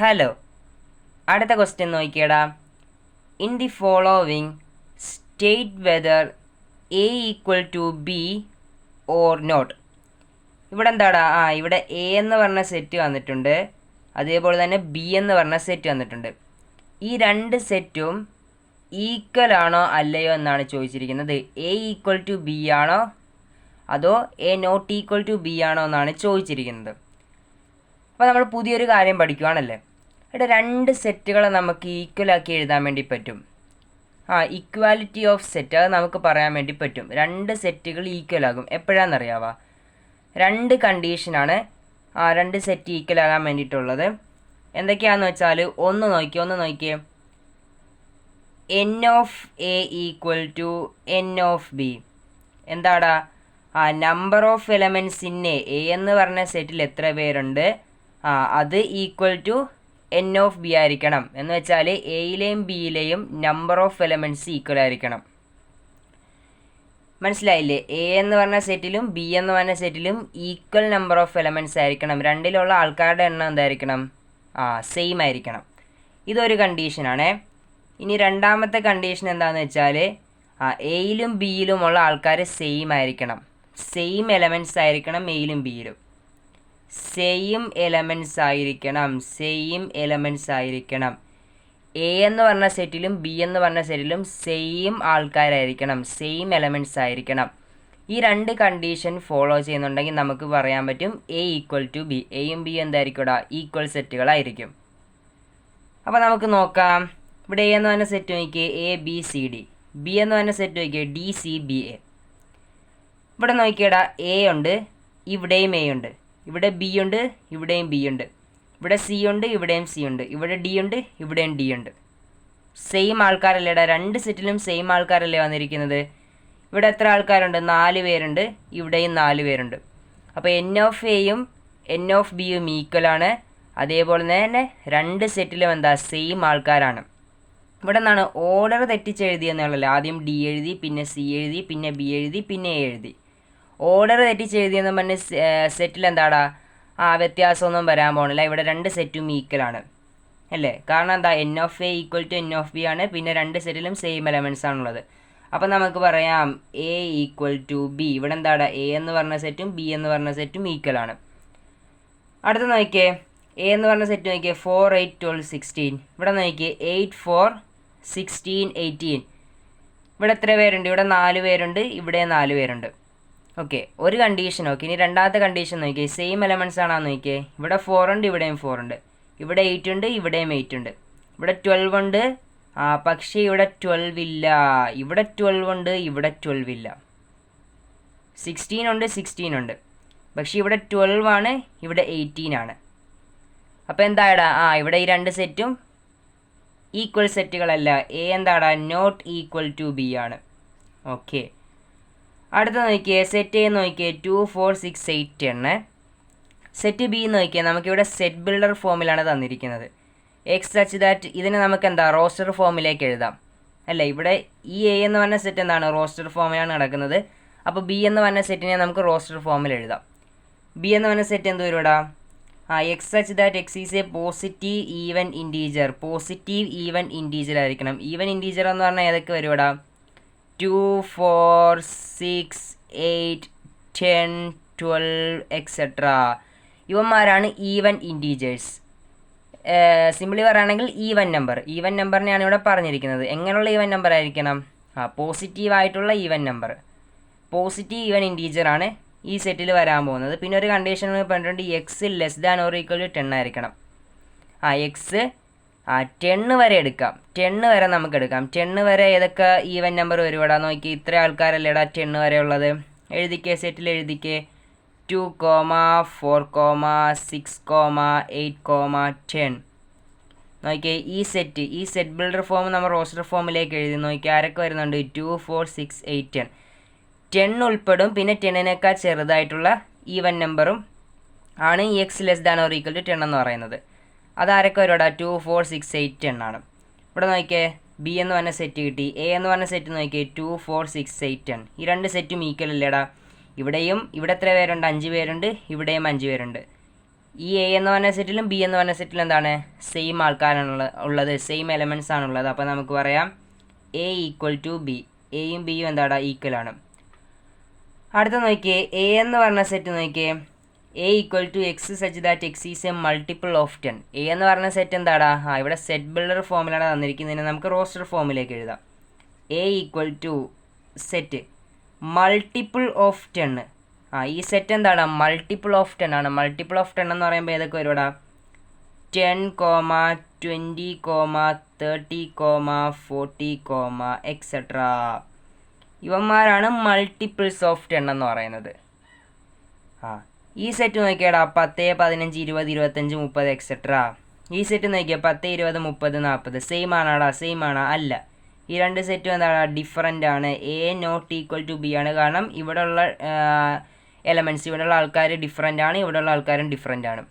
Hello. അടുത്ത question നോക്കിയടാ. In the following state whether A equal to B or not. ഇവിടെ എന്താടാ, ഇവിടെ എ എന്ന് പറഞ്ഞ സെറ്റ് വന്നിട്ടുണ്ട്, അതേപോലെ തന്നെ ബി എന്ന് പറഞ്ഞ സെറ്റ് വന്നിട്ടുണ്ട്. ഈ രണ്ട് സെറ്റും ഈക്വൽ ആണോ അല്ലയോ എന്നാണ് ചോദിച്ചിരിക്കുന്നത്. എ ഈക്വൽ ടു ബി ആണോ അതോ A not equal to B ആണോ എന്നാണ് ചോദിച്ചിരിക്കുന്നത്. അപ്പോൾ നമ്മൾ പുതിയൊരു കാര്യം പഠിക്കുകയാണല്ലേ. ഇവിടെ രണ്ട് സെറ്റുകളെ നമുക്ക് ഈക്വൽ ആക്കി എഴുതാൻ വേണ്ടി പറ്റും. ഇക്വാലിറ്റി ഓഫ് സെറ്റ്, അത് നമുക്ക് പറയാൻ വേണ്ടി പറ്റും. രണ്ട് സെറ്റുകൾ ഈക്വൽ ആകും. എപ്പോഴാണെന്നറിയാവാ? രണ്ട് കണ്ടീഷനാണ് രണ്ട് സെറ്റ് ഈക്വൽ ആകാൻ വേണ്ടിയിട്ടുള്ളത്. എന്തൊക്കെയാണെന്ന് വെച്ചാൽ ഒന്ന് നോക്കിയേ. N of A equal to n of B. എന്താടാ, number of elements in A എന്ന് പറഞ്ഞ സെറ്റിൽ എത്ര പേരുണ്ട് അത് equal to n of B ആയിരിക്കണം. എന്ന് വെച്ചാൽ എയിലെയും ബിയിലെയും നമ്പർ ഓഫ് എലമെൻറ്റ്സ് ഈക്വൽ ആയിരിക്കണം. മനസ്സിലായില്ലേ? എ എന്ന് പറഞ്ഞ സെറ്റിലും ബി എന്ന് പറഞ്ഞ സെറ്റിലും ഈക്വൽ നമ്പർ ഓഫ് എലമെൻറ്റ്സ് ആയിരിക്കണം. രണ്ടിലുള്ള ആൾക്കാരുടെ എണ്ണം എന്തായിരിക്കണം? സെയിം ആയിരിക്കണം. ഇതൊരു കണ്ടീഷനാണേ. ഇനി രണ്ടാമത്തെ കണ്ടീഷൻ എന്താണെന്ന് വെച്ചാൽ എയിലും ബിയിലുമുള്ള ആൾക്കാർ സെയിം ആയിരിക്കണം. സെയിം എലമെൻറ്റ്സ് ആയിരിക്കണം എയിലും ബിയിലും. സെയിം എലമെൻറ്റ്സ് ആയിരിക്കണം. എ എന്ന് പറഞ്ഞ സെറ്റിലും ബി എന്ന് പറഞ്ഞ സെറ്റിലും സെയിം ആൾക്കാരായിരിക്കണം, സെയിം എലമെൻറ്റ്സ് ആയിരിക്കണം. ഈ രണ്ട് കണ്ടീഷൻ ഫോളോ ചെയ്യുന്നുണ്ടെങ്കിൽ നമുക്ക് പറയാൻ പറ്റും എ ഈക്വൽ ടു ബി. എയും ബിയും എന്തായിരിക്കും? ഈക്വൽ സെറ്റുകളായിരിക്കും. അപ്പോൾ നമുക്ക് നോക്കാം. ഇവിടെ എ എന്ന് പറഞ്ഞ സെറ്റ് നോക്കിയേ A B C D. B എന്ന് പറഞ്ഞ സെറ്റ് നോക്കിയേ ഡി സി ബി എ. ഇവിടെ നോക്കിയടാ, എ ഉണ്ട്, ഇവിടെയും എ ഉണ്ട്. ഇവിടെ ബി ഉണ്ട്, ഇവിടെയും ബി ഉണ്ട്. ഇവിടെ സി ഉണ്ട്, ഇവിടെയും സി ഉണ്ട്. ഇവിടെ ഡി ഉണ്ട്, ഇവിടെയും ഡി ഉണ്ട്. സെയിം ആൾക്കാരല്ലേടാ, രണ്ട് സെറ്റിലും സെയിം ആൾക്കാരല്ലേ വന്നിരിക്കുന്നത്. ഇവിടെ എത്ര ആൾക്കാരുണ്ട്? 4 പേരുണ്ട്. ഇവിടെയും 4 പേരുണ്ട്. അപ്പോൾ എൻ ഓഫ് എയും എൻ ഓഫ് ബിയും ഈക്വലാണ്. അതേപോലെ തന്നെ രണ്ട് സെറ്റിലും എന്താ, സെയിം ആൾക്കാരാണ്. ഇവിടെ നിന്നാണ് ഓർഡർ തെറ്റിച്ചെഴുതിയെന്നുള്ളതല്ല. ആദ്യം ഡി എഴുതി, പിന്നെ സി എഴുതി, പിന്നെ ബി എഴുതി, പിന്നെ എ എഴുതി. ഓർഡർ തെറ്റിച്ചെഴുതിയെന്ന് പറഞ്ഞ് സെറ്റിൽ എന്താടാ വ്യത്യാസമൊന്നും വരാൻ പോകണില്ല. ഇവിടെ രണ്ട് സെറ്റും ഈക്വലാണ് അല്ലേ? കാരണം എന്താ, n of A equal to n of B ആണ്. പിന്നെ രണ്ട് സെറ്റിലും സെയിം എലമെൻറ്റ്സ് ആണുള്ളത്. അപ്പം നമുക്ക് പറയാം എ ഈക്വൽ ടു ബി. ഇവിടെ എന്താടാ, എ എന്ന് പറഞ്ഞ സെറ്റും ബി എന്ന് പറഞ്ഞ സെറ്റും ഈക്വലാണ്. അടുത്ത നോക്കിയേ, എ എന്ന് പറഞ്ഞ സെറ്റ് നോക്കിയേ 4, 8, 12, 16. ഇവിടെ നോക്കിയേ 8, 4, 16, 18. ഇവിടെ എത്ര പേരുണ്ട്? ഇവിടെ 4 പേരുണ്ട്, ഇവിടെ 4 പേരുണ്ട്. ഓക്കെ, ഒരു കണ്ടീഷൻ. ഓക്കെ, ഇനി രണ്ടാമത്തെ കണ്ടീഷൻ നോക്കിയേ. സെയിം എലമെൻറ്റ്സ് ആണോ നോക്കിയേ. ഇവിടെ 4 ഉണ്ട്, ഇവിടെയും 4 ഉണ്ട്. ഇവിടെ 8 ഉണ്ട്, ഇവിടെയും 8 ഉണ്ട്. ഇവിടെ 12 ഉണ്ട്, പക്ഷേ ഇവിടെ 12 ഇല്ല. ഇവിടെ 12 ഉണ്ട്, ഇവിടെ 12 ഇല്ല. 16 ഉണ്ട്, 16 ഉണ്ട്. പക്ഷേ ഇവിടെ 12 ആണ്, ഇവിടെ 18 ആണ്. അപ്പോൾ എന്താടാ, ഇവിടെ ഈ രണ്ട് സെറ്റും ഈക്വൽ സെറ്റുകളല്ല. എ എന്താടാ, നോട്ട് ഈക്വൽ ടു ബി ആണ്. ഓക്കെ, അടുത്ത നോക്കിയേ. സെറ്റ് എ നോക്കിയേ 2, 4, 6, 8, 10. സെറ്റ് ബി നോക്കിയേ, നമുക്കിവിടെ സെറ്റ് ബിൽഡർ ഫോമിലാണ് തന്നിരിക്കുന്നത്. എക്സ് സച്ച് ദാറ്റ് ഇതിനെ നമുക്ക് എന്താ, റോസ്റ്റർ ഫോമിലേക്ക് എഴുതാം അല്ലേ. ഇവിടെ ഈ എ എന്ന് പറഞ്ഞ സെറ്റ് എന്താണ്, റോസ്റ്റർ ഫോമിലാണ് നടക്കുന്നത്. അപ്പോൾ ബി എന്ന് പറഞ്ഞ സെറ്റിനെ നമുക്ക് റോസ്റ്റർ ഫോമിൽ എഴുതാം. ബി എന്ന് പറഞ്ഞ സെറ്റ് എന്ത് വരും ഇവിടെ? X such that x is A positive even integer. Positive even integer ആയിരിക്കണം. ഈവൻ ഇൻറ്റീജർ എന്ന് പറഞ്ഞാൽ ഏതൊക്കെ വരും ഇവിടെ? 2, 4, 6, 8, 10, 12 എക്സെട്ര. ഇവന്മാരാണ് ഈവൻ ഇൻറ്റീജേഴ്സ്. സിംപ്ലി പറയുകയാണെങ്കിൽ ഈവൻ നമ്പറിനെയാണ് ഇവിടെ പറഞ്ഞിരിക്കുന്നത്. എങ്ങനെയുള്ള ഈവൻ നമ്പർ ആയിരിക്കണം? പോസിറ്റീവായിട്ടുള്ള ഈവൻ നമ്പർ. പോസിറ്റീവ് ഈവൻ ഇൻറ്റീജറാണ് ഈ സെറ്റിൽ വരാൻ പോകുന്നത്. പിന്നെ ഒരു കണ്ടീഷൻ പറഞ്ഞിട്ടുണ്ട്, x less than or equal to 10 ആയിരിക്കണം. എക്സ് 10 വരെ എടുക്കാം. 10 വരെ നമുക്ക് എടുക്കാം. 10 വരെ ഏതൊക്കെ ഈവൻ നമ്പർ വരും ഇവിടെ നോക്കി. ഇത്ര ആൾക്കാരല്ലേടാ 10 വരെ ഉള്ളത്. എഴുതിക്കേ, സെറ്റിൽ എഴുതിക്കേ. 2, 4, 6, 8, 10. നോക്കിയേ, ഈ സെറ്റ് ബിൽഡർ ഫോം നമ്മൾ റോസ്റ്റർ ഫോമിലേക്ക് എഴുതി. നോക്കിയാൽ ആരൊക്കെ വരുന്നുണ്ട്? 2, 4, 6, 8, 10. 10 ഉൾപ്പെടും. പിന്നെ 10നേക്കാൾ ചെറുതായിട്ടുള്ള ഈവൻ നമ്പറും ആണ് ഈ x less than or equal to 10 എന്ന് പറയുന്നത്. അതാരൊക്കെ വരും ഇവിടെ? 2, 4, 6, 8, 10 ആണ്. ഇവിടെ നോക്കിയേ, ബി എന്ന് പറഞ്ഞ സെറ്റ് കിട്ടി. എ എന്ന് പറഞ്ഞ സെറ്റ് നോക്കിയേ 2, 4, 6, 8, 10. ഈ രണ്ട് സെറ്റും ഈക്വൽ അല്ലേടാ. ഇവിടെ എത്ര പേരുണ്ട്? 5 പേരുണ്ട്. ഇവിടെയും 5 പേരുണ്ട്. ഈ എ എന്ന് പറഞ്ഞ സെറ്റിലും ബി എന്ന് പറഞ്ഞ സെറ്റിലും എന്താണ് സെയിം ആൾക്കാരാണ് ഉള്ളത്, സെയിം എലമെൻറ്റ്സ് ആണുള്ളത്. അപ്പോൾ നമുക്ക് പറയാം എ ഈക്വൽ ടു ബി, എയും ബിയും എന്താണ് ഈക്വൽ ആണ്. അടുത്ത നോക്കിയേ, എ എന്ന് പറഞ്ഞ സെറ്റ് നോക്കിയേ, A equal to x such that x is a multiple of 10. A എന്ന് പറഞ്ഞ സെറ്റ് എന്താടാ, ഇവിടെ സെറ്റ് ബിൽഡർ ഫോമിലാണ് തന്നിരിക്കുന്നതിന് നമുക്ക് റോസ്റ്റർ ഫോമിലേക്ക് എഴുതാം. A equal to set multiple of 10. ഈ സെറ്റ് എന്താണ് മൾട്ടിപ്പിൾ ഓഫ് 10 ആണ്. മൾട്ടിപ്പിൾ ഓഫ് 10 എന്ന് പറയുമ്പോൾ ഏതൊക്കെ വരുവാടാ, 10, 20, 30, 40, എക്സെട്ര. ഇവന്മാരാണ് മൾട്ടിപ്പിൾസ് ഓഫ് 10 എന്ന് പറയുന്നത്. ഈ സെറ്റ് നോക്കിയാടാ 10, 15, 20, 25, 30 എക്സെട്ര. ഈ സെറ്റ് നോക്കിയാൽ 10, 20, 30, 40 സെയിം ആണാടാ, സെയിം ആണോ? അല്ല. ഈ രണ്ട് സെറ്റും എന്താണ് ഡിഫറൻ്റ് ആണ്. A not equal to B ആണ്. കാരണം ഇവിടെയുള്ള എലമെൻറ്റ്സ്, ഇവിടെയുള്ള ആൾക്കാർ ഡിഫറൻ്റ് ആണ്, ഇവിടെയുള്ള ആൾക്കാരും ഡിഫറൻ്റ് ആണ്.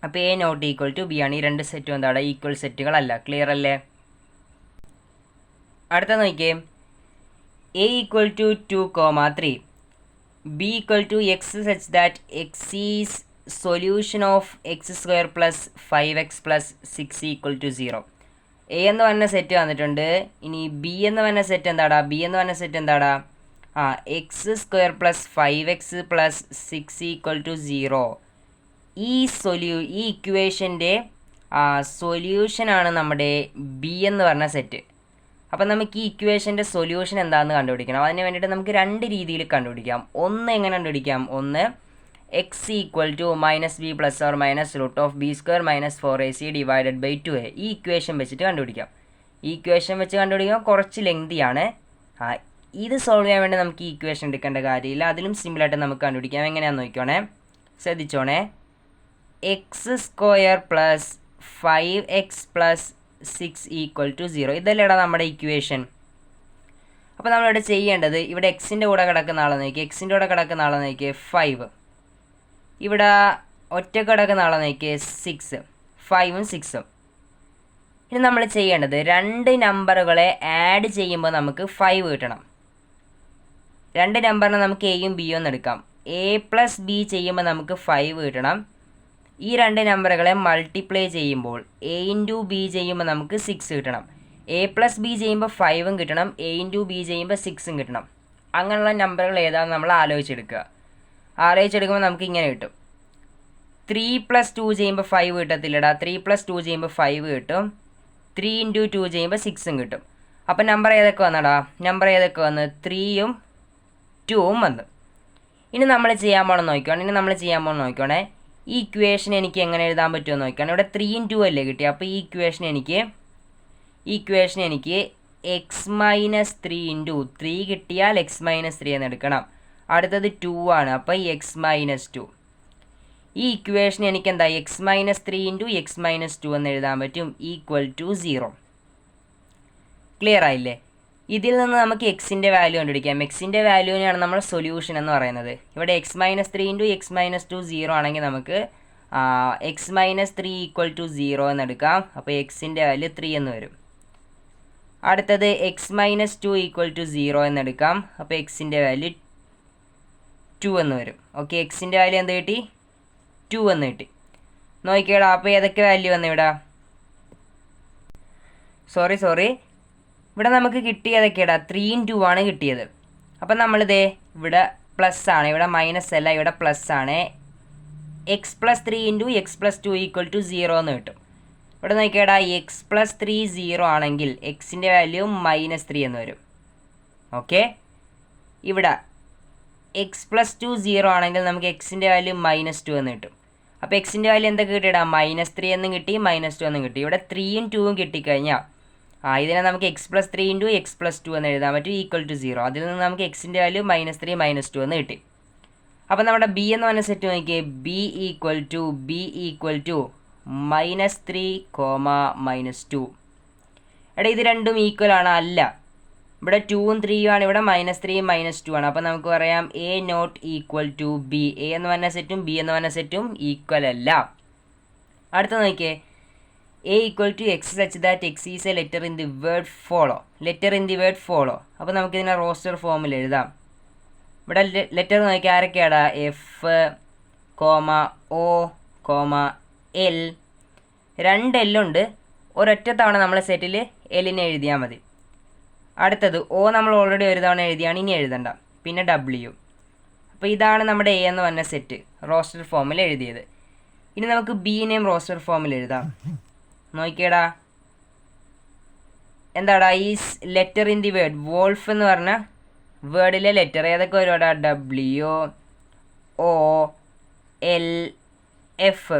അപ്പോൾ A not equal to B ആണ്. ഈ രണ്ട് സെറ്റും എന്താണ് ഈക്വൽ സെറ്റുകളല്ല. ക്ലിയർ അല്ലേ? അടുത്ത നോക്കിയേ, A equal to 2, 3, b equal to x such that x is solution of x square plus 5x plus 6 equal to 0. A എന്ന് പറഞ്ഞ സെറ്റ് വന്നിട്ടുണ്ട്. ഇനി ബി എന്ന് പറഞ്ഞ സെറ്റ് എന്താടാ, ബി എന്ന് പറഞ്ഞ സെറ്റ് എന്താടാ, x square plus 5x plus 6 equal to 0. ഈ ഇക്വേഷൻ്റെ സൊല്യൂഷനാണ് നമ്മുടെ ബി എന്ന് പറഞ്ഞ സെറ്റ്. അപ്പം നമുക്ക് ഈ ഇക്വേഷൻ്റെ സൊല്യൂഷൻ എന്താണെന്ന് കണ്ടുപിടിക്കണം. അതിന് വേണ്ടിയിട്ട് നമുക്ക് രണ്ട് രീതിയിൽ കണ്ടുപിടിക്കാം. ഒന്ന് എങ്ങനെ കണ്ടുപിടിക്കാം, ഒന്ന് x equal to -b plus or minus root of B square minus 4ac divided by 2a. ഈ ഇക്വേഷൻ വെച്ചിട്ട് കണ്ടുപിടിക്കാം. ഈ ഇക്വേഷൻ വെച്ച് കണ്ടുപിടിക്കാൻ കുറച്ച് ലെങ്തിയാണ്. ഇത് സോൾവ് ചെയ്യാൻ വേണ്ടി നമുക്ക് ഈ ഇക്വേഷൻ എടുക്കേണ്ട കാര്യമില്ല. അതിലും സിമ്പിളായിട്ട് നമുക്ക് കണ്ടുപിടിക്കാം. എങ്ങനെയാണെന്ന് നോക്കിക്കോണേ, ശ്രദ്ധിച്ചോണേ. X square plus 5x plus 6 equal to 0. ഇതല്ലേടാ നമ്മുടെ ഇക്വേഷൻ. അപ്പോൾ നമ്മളിവിടെ ചെയ്യേണ്ടത്, ഇവിടെ എക്സിൻ്റെ കൂടെ കിടക്കുന്ന ആളെ നോക്കി, എക്സിൻ്റെ കൂടെ കിടക്കുന്ന ആളെ നോക്കി 5, ഇവിടെ ഒറ്റക്ക് കിടക്കുന്ന ആളെ നോക്കി 6, 5ഉം 6ഉം. ഇനി നമ്മൾ ചെയ്യേണ്ടത് രണ്ട് നമ്പറുകളെ ആഡ് ചെയ്യുമ്പോൾ നമുക്ക് 5 കിട്ടണം. രണ്ട് നമ്പറിനെ നമുക്ക് എയും ബിയും എന്ന് എടുക്കാം. എ പ്ലസ് ബി ചെയ്യുമ്പോൾ നമുക്ക് 5 കിട്ടണം. ഈ രണ്ട് നമ്പറുകളെ മൾട്ടിപ്ലൈ ചെയ്യുമ്പോൾ എ ഇൻറ്റു ബി ചെയ്യുമ്പോൾ നമുക്ക് 6 കിട്ടണം. എ പ്ലസ് ബി ചെയ്യുമ്പോൾ 5ഉം കിട്ടണം, എ ഇൻറ്റു ബി ചെയ്യുമ്പോൾ 6ഉം കിട്ടണം. അങ്ങനെയുള്ള നമ്പറുകൾ ഏതാണെന്ന് നമ്മൾ ആലോചിച്ചെടുക്കുക. ആലോചിച്ചെടുക്കുമ്പോൾ നമുക്ക് ഇങ്ങനെ കിട്ടും. 3 + 2 ചെയ്യുമ്പോൾ 5 കിട്ടത്തില്ലടാ. 3 + 2 ചെയ്യുമ്പോൾ 5 കിട്ടും. 3 × 2 ചെയ്യുമ്പോൾ 6ഉം കിട്ടും. അപ്പം നമ്പർ ഏതൊക്കെ വന്നടാ, നമ്പർ ഏതൊക്കെ വന്ന് 3ഉം 2ഉം വന്നു. ഇനി നമ്മൾ ചെയ്യാൻ പോകണം നോക്കിക്കോണേ. ഈ ഇക്വേഷൻ എനിക്ക് എങ്ങനെ എഴുതാൻ പറ്റുമെന്ന് നോക്കിയാണ്. ഇവിടെ 3 × 2 അല്ലേ കിട്ടി. അപ്പോൾ ഈ ഇക്വേഷൻ എനിക്ക് എക്സ് മൈനസ് 3 × 3 കിട്ടിയാൽ എക്സ് മൈനസ് 3 എന്ന് എടുക്കണം. അടുത്തത് 2 ആണ്. അപ്പോൾ ഈ എക്സ് മൈനസ് 2. ഈ ഇക്വേഷൻ എനിക്ക് എന്താ, എക്സ് മൈനസ് 3 × എക്സ് മൈനസ് 2 എന്ന് എഴുതാൻ പറ്റും, ഈക്വൽ ടു 0. ക്ലിയർ ആയില്ലേ? ഇതിൽ നിന്ന് നമുക്ക് എക്സിൻ്റെ വാല്യൂ കണ്ടുപിടിക്കാം. എക്സിൻ്റെ വാല്യൂവിനെയാണ് നമ്മൾ സൊല്യൂഷൻ എന്ന് പറയുന്നത്. ഇവിടെ എക്സ് മൈനസ് 3 × എക്സ് മൈനസ് 2 0 ആണെങ്കിൽ നമുക്ക് എക്സ് മൈനസ് 3 ഈക്വൽ ടു 0 എന്ന് എടുക്കാം. അപ്പോൾ എക്സിൻ്റെ വാല്യൂ 3 എന്ന് വരും. അടുത്തത് എക്സ് മൈനസ് 2 ഈക്വൽ ടു 0 എന്ന് എടുക്കാം. അപ്പോൾ എക്സിൻ്റെ വാല്യൂ 2 എന്ന് വരും. ഓക്കെ, എക്സിൻ്റെ വാല്യൂ എന്ത് കിട്ടി, 2 എന്ന് കിട്ടി. നോക്കിയേടാ, അപ്പോൾ ഏതൊക്കെ വാല്യൂ വന്നു ഇവിടെ, സോറി ഇവിടെ നമുക്ക് കിട്ടിയതൊക്കെയാടാ 3 × 2 ആണ് കിട്ടിയത്. അപ്പം നമ്മളിതേ ഇവിടെ പ്ലസ് ആണ്, ഇവിടെ മൈനസ് അല്ല, ഇവിടെ പ്ലസ് ആണ്. X plus 3 × x plus 2 equal to 0 എന്ന് കിട്ടും. ഇവിടെ നോക്കിയേടാ, എക്സ് പ്ലസ് 3 0 ആണെങ്കിൽ എക്സിൻ്റെ വാല്യൂ -3 എന്ന് വരും. ഓക്കെ, ഇവിടെ എക്സ് പ്ലസ് 2 0 ആണെങ്കിൽ നമുക്ക് എക്സിൻ്റെ വാല്യൂ -2 എന്ന് കിട്ടും. അപ്പോൾ എക്സിൻ്റെ വാല്യൂ എന്തൊക്കെ കിട്ടിയിടാ, -3 എന്നും കിട്ടി, -2 എന്നും കിട്ടി. ഇവിടെ 3ഉം 2ഉം കിട്ടിക്കഴിഞ്ഞാൽ ഇതിനെ നമുക്ക് എക്സ് പ്ലസ് 3 × എക്സ് പ്ലസ് 2 എന്ന് എഴുതാൻ പറ്റും, ഈക്വൽ ടു 0. അതിൽ നിന്ന് നമുക്ക് എക്സിൻ്റെ വാല്യൂ -3 -2 എന്ന് കിട്ടി. അപ്പോൾ നമ്മുടെ ബി എന്ന് പറഞ്ഞ സെറ്റ് നോക്കിയേ, ബി ഈക്വൽ ടു -3, -2. എടാ ഇത് രണ്ടും ഈക്വൽ ആണ്, അല്ല. ഇവിടെ 2ഉം 3ഉം ആണ്, ഇവിടെ -3ഉം -2 ആണ്. അപ്പോൾ നമുക്ക് പറയാം A not equal to B. A എന്ന് പറഞ്ഞ സെറ്റും ബി എന്ന് പറഞ്ഞ സെറ്റും ഈക്വൽ അല്ല. അടുത്ത നോക്കിയേ, A equal to x such that x is a letter in the word follow. അപ്പോൾ നമുക്കിതിനെ റോസ്റ്റർ ഫോമിൽ എഴുതാം. ഇവിടെ ലെറ്റർ നോക്കിയാൽ ആരൊക്കെയാടാ, എഫ്, ഒ, കോമ എൽ. 2 എല്ലുണ്ട്, ഒരൊറ്റ തവണ നമ്മളെ സെറ്റിൽ എല്ലിനെ എഴുതിയാൽ മതി. അടുത്തത് ഒ നമ്മൾ ഓൾറെഡി ഒരു തവണ എഴുതിയാണ്, ഇനി എഴുതണ്ട. പിന്നെ ഡബ്ല്യു. അപ്പോൾ ഇതാണ് നമ്മുടെ എ എന്ന് പറഞ്ഞ സെറ്റ് റോസ്റ്റർ ഫോമിൽ എഴുതിയത്. ഇനി നമുക്ക് ബിനെയും റോസ്റ്റർ ഫോമിൽ എഴുതാം. നോക്കിയടാ, എന്താടാ ഈ letter in the word wolf എന്ന് പറഞ്ഞ വേർഡിലെ ലെറ്റർ ഏതൊക്കെ വരുവാടാ? W, O, L, F.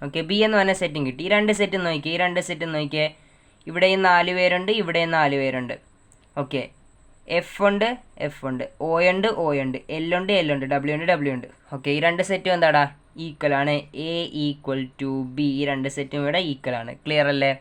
Okay, B എന്ന് പറഞ്ഞ സെറ്റും കിട്ടി. ഈ 2 സെറ്റും നോക്കിയേ, ഈ 2 സെറ്റും നോക്കിയേ. ഇവിടെയും 4 പേരുണ്ട്, ഇവിടെയും 4 പേരുണ്ട്. ഓക്കെ, എഫ് ഉണ്ട്, എഫ് ഉണ്ട്, ഒ ഉണ്ട്, ഒ ഉണ്ട്, എൽ ഉണ്ട്, എൽ ഉണ്ട്, ഡബ്ല്യു ഉണ്ട്, ഡബ്ല്യു ഉണ്ട്. ഓക്കെ, ഈ 2 സെറ്റും എന്താടാ? ഈക്വൽ ആണ്. A equal to B. ഈ 2 സെറ്റും ഇവിടെ ഈക്വൽ ആണ്. ക്ലിയർ അല്ലേ?